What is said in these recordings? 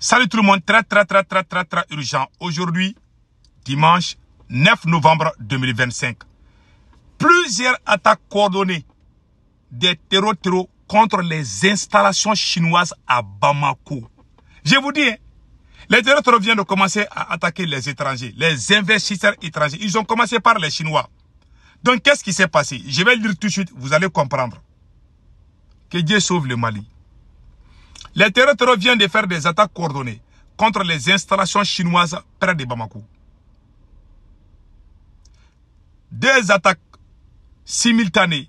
Salut tout le monde, très urgent. Aujourd'hui, dimanche 9 novembre 2025. Plusieurs attaques coordonnées des terreaux contre les installations chinoises à Bamako. Je vous dis, les terreaux viennent de commencer à attaquer les étrangers, les investisseurs étrangers. Ils ont commencé par les Chinois. Donc, qu'est-ce qui s'est passé? Je vais le dire tout de suite, vous allez comprendre. Que Dieu sauve le Mali. Les terreaux viennent de faire des attaques coordonnées contre les installations chinoises près de Bamako. Deux attaques simultanées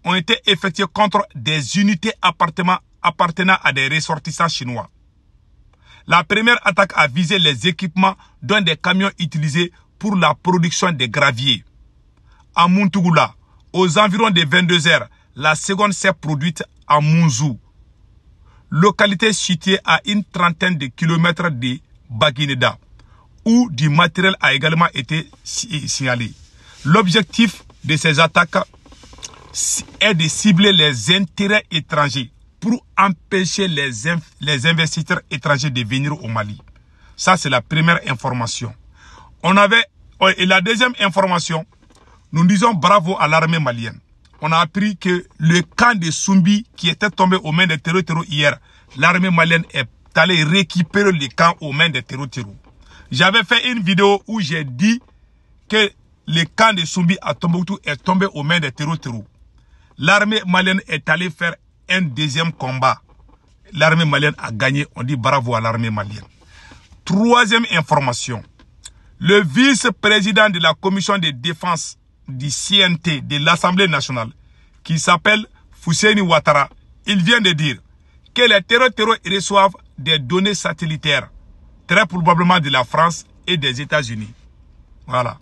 ont été effectuées contre des unités appartenant à des ressortissants chinois. La première attaque a visé les équipements d'un des camions utilisés pour la production des graviers. À Muntugula, aux environs de 22 h, la seconde s'est produite à Munzou, localité située à une trentaine de kilomètres de Baguineda, où du matériel a également été signalé. L'objectif de ces attaques est de cibler les intérêts étrangers pour empêcher les investisseurs étrangers de venir au Mali. Ça, c'est la première information. Et la deuxième information, nous disons bravo à l'armée malienne. On a appris que le camp de Sumbi qui était tombé aux mains des terreaux hier, l'armée malienne est allée récupérer le camp aux mains des terreaux. J'avais fait une vidéo où j'ai dit que le camp de Sumbi à Tombouctou est tombé aux mains des terreaux. L'armée malienne est allée faire un deuxième combat. L'armée malienne a gagné. On dit bravo à l'armée malienne. Troisième information. Le vice-président de la commission de défense du CNT de l'Assemblée nationale, qui s'appelle Fousseni Ouattara, il vient de dire que les terreaux reçoivent des données satellitaires, très probablement de la France et des États-Unis. Voilà.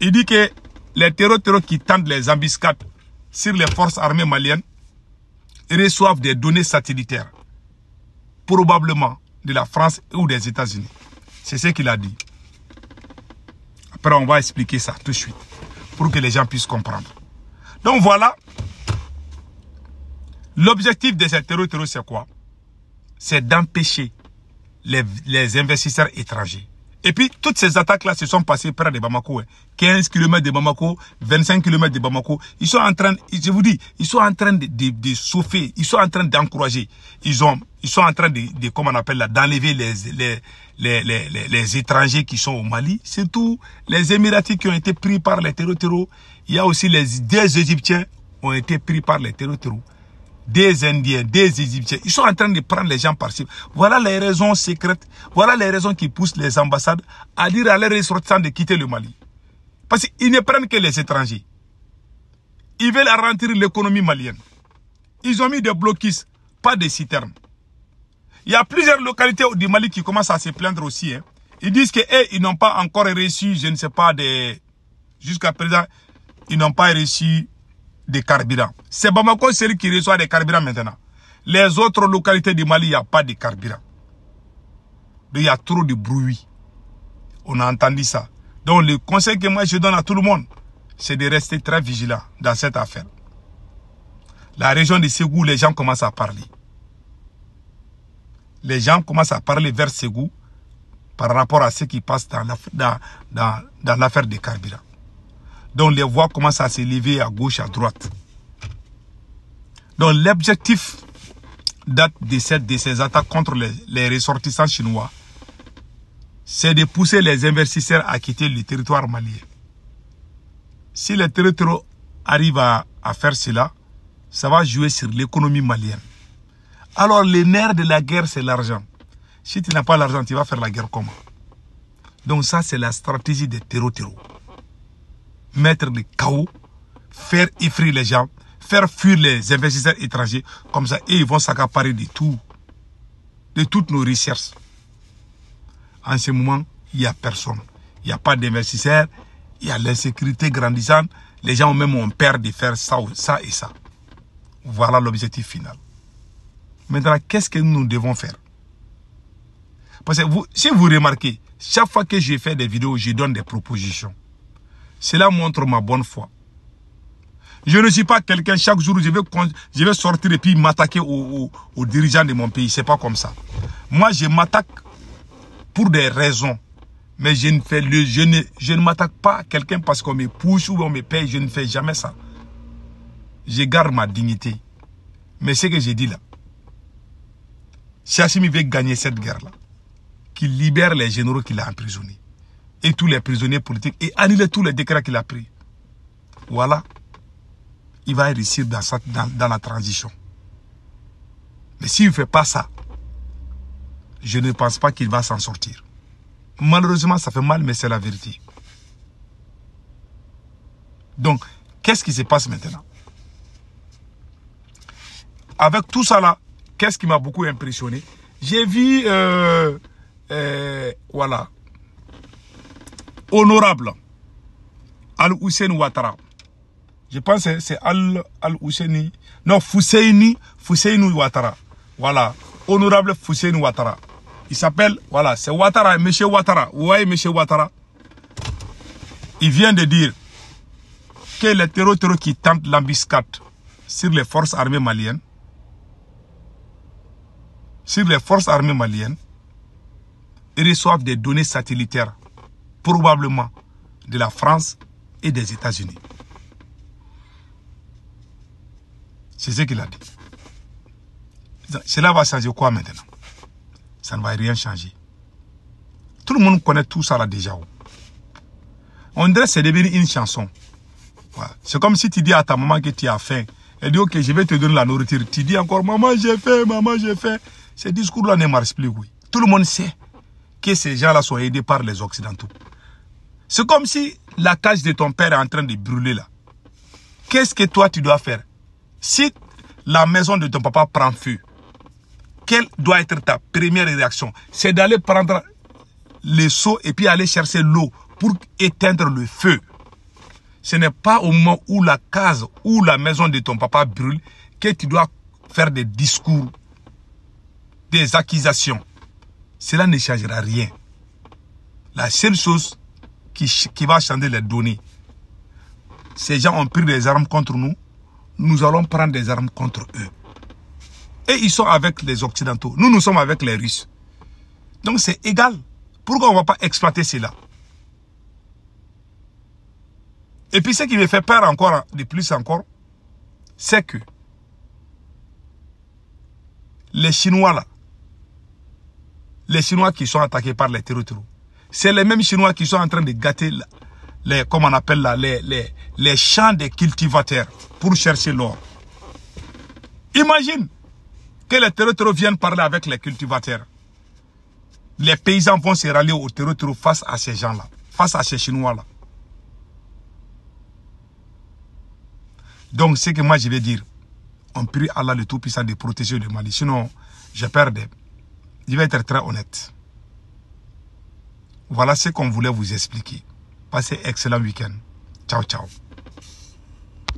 Il dit que les terreaux qui tentent les embuscades sur les forces armées maliennes reçoivent des données satellitaires, probablement de la France ou des États-Unis. C'est ce qu'il a dit. Après, on va expliquer ça tout de suite, pour que les gens puissent comprendre. Donc voilà, l'objectif de ces terreaux, c'est quoi? C'est d'empêcher les investisseurs étrangers. Et puis, toutes ces attaques-là se sont passées près de Bamako. 15 km de Bamako, 25 km de Bamako. Ils sont en train, je vous dis, ils sont en train de chauffer, ils sont en train d'encourager. Ils sont en train de comment on appelle là, d'enlever les étrangers qui sont au Mali. Surtout les Émiratis qui ont été pris par les terreaux. Il y a aussi des Égyptiens ont été pris par les terreaux. Des Indiens, des Égyptiens. Ils sont en train de prendre les gens par-ci. Voilà les raisons secrètes. Voilà les raisons qui poussent les ambassades à dire à leurs ressortissants de quitter le Mali. Parce qu'ils ne prennent que les étrangers. Ils veulent ralentir l'économie malienne. Ils ont mis des blocus, pas des citernes. Il y a plusieurs localités du Mali qui commencent à se plaindre aussi. Hein. Ils disent qu'ils n'ont pas encore reçu, je ne sais pas, jusqu'à présent, ils n'ont pas reçu des carburants. C'est Bamako celui qui reçoit des carburants maintenant. Les autres localités du Mali, il n'y a pas de carburant. Donc il y a trop de bruit. On a entendu ça. Donc le conseil que moi je donne à tout le monde, c'est de rester très vigilant dans cette affaire. La région de Ségou, les gens commencent à parler. Les gens commencent à parler vers Ségou par rapport à ce qui passe dans l'affaire des carburants. Donc les voix commencent à se lever à gauche, à droite. Donc l'objectif de ces attaques contre les ressortissants chinois, c'est de pousser les investisseurs à quitter le territoire malien. Si les territoires arrivent à faire cela, ça va jouer sur l'économie malienne. Alors le nerf de la guerre, c'est l'argent. Si tu n'as pas l'argent, tu vas faire la guerre comment? Donc ça, c'est la stratégie des terreaux. Mettre le chaos, faire effrayer les gens, faire fuir les investisseurs étrangers, comme ça, et ils vont s'accaparer de tout, de toutes nos recherches. En ce moment, il n'y a personne. Il n'y a pas d'investisseurs, il y a l'insécurité grandissante, les gens même ont peur de faire ça et ça. Voilà l'objectif final. Maintenant, qu'est-ce que nous devons faire? Parce que si vous remarquez, chaque fois que je fais des vidéos, je donne des propositions. Cela montre ma bonne foi. Je ne suis pas quelqu'un, chaque jour, je vais sortir et puis m'attaquer aux dirigeants de mon pays. C'est pas comme ça. Moi, je m'attaque pour des raisons. Mais je ne m'attaque pas à quelqu'un parce qu'on me pousse ou on me paye. Je ne fais jamais ça. Je garde ma dignité. Mais ce que j'ai dit là, si Assimi veut gagner cette guerre-là, qu'il libère les généraux qu'il a emprisonnés et tous les prisonniers politiques et annuler tous les décrets qu'il a pris. Voilà. Il va réussir dans la transition. Mais s'il ne fait pas ça, je ne pense pas qu'il va s'en sortir. Malheureusement, ça fait mal, mais c'est la vérité. Donc, qu'est-ce qui se passe maintenant? Avec tout ça là, qu'est-ce qui m'a beaucoup impressionné? J'ai vu, voilà, honorable Al-Hussein Ouattara. Je pense que c'est Al-Husseini, non, Fousseini Ouattara. Voilà, honorable Fousseini Ouattara. Il s'appelle, voilà, c'est Ouattara, monsieur Ouattara. Vous voyez, monsieur Ouattara? Il vient de dire que les terroristes qui tentent l'embuscade sur les forces armées maliennes, ils reçoivent des données satellitaires, probablement de la France et des États-Unis. C'est ce qu'il a dit. Cela va changer quoi maintenant? Ça ne va rien changer. Tout le monde connaît tout ça là déjà. On dirait que c'est devenu une chanson. Voilà. C'est comme si tu dis à ta maman que tu as faim. Elle dit ok, je vais te donner la nourriture. Tu dis encore maman j'ai faim, maman j'ai faim. Ces discours-là ne marchent plus. Oui. Tout le monde sait que ces gens-là sont aidés par les Occidentaux. C'est comme si la cage de ton père est en train de brûler là. Qu'est-ce que toi tu dois faire? Si la maison de ton papa prend feu, quelle doit être ta première réaction? C'est d'aller prendre les seaux et puis aller chercher l'eau pour éteindre le feu. Ce n'est pas au moment où la case ou la maison de ton papa brûle que tu dois faire des discours, des accusations. Cela ne changera rien. La seule chose qui va changer les données, ces gens ont pris des armes contre nous, nous allons prendre des armes contre eux. Et ils sont avec les Occidentaux. Nous, nous sommes avec les Russes. Donc c'est égal. Pourquoi on ne va pas exploiter cela? Et puis ce qui me fait peur encore, de plus encore, c'est que les Chinois là, les Chinois qui sont attaqués par les terroristes, c'est les mêmes Chinois qui sont en train de gâter les, comment on appelle là, les champs des cultivateurs pour chercher l'or. Imagine que les terroristes viennent parler avec les cultivateurs. Les paysans vont se rallier aux terroristes face à ces gens-là, face à ces Chinois-là. Donc, ce que moi je vais dire, on prie Allah le Tout-Puissant de protéger le Mali. Sinon, j'ai peur de... Je vais être très honnête. Voilà ce qu'on voulait vous expliquer. Passez un excellent week-end. Ciao, ciao.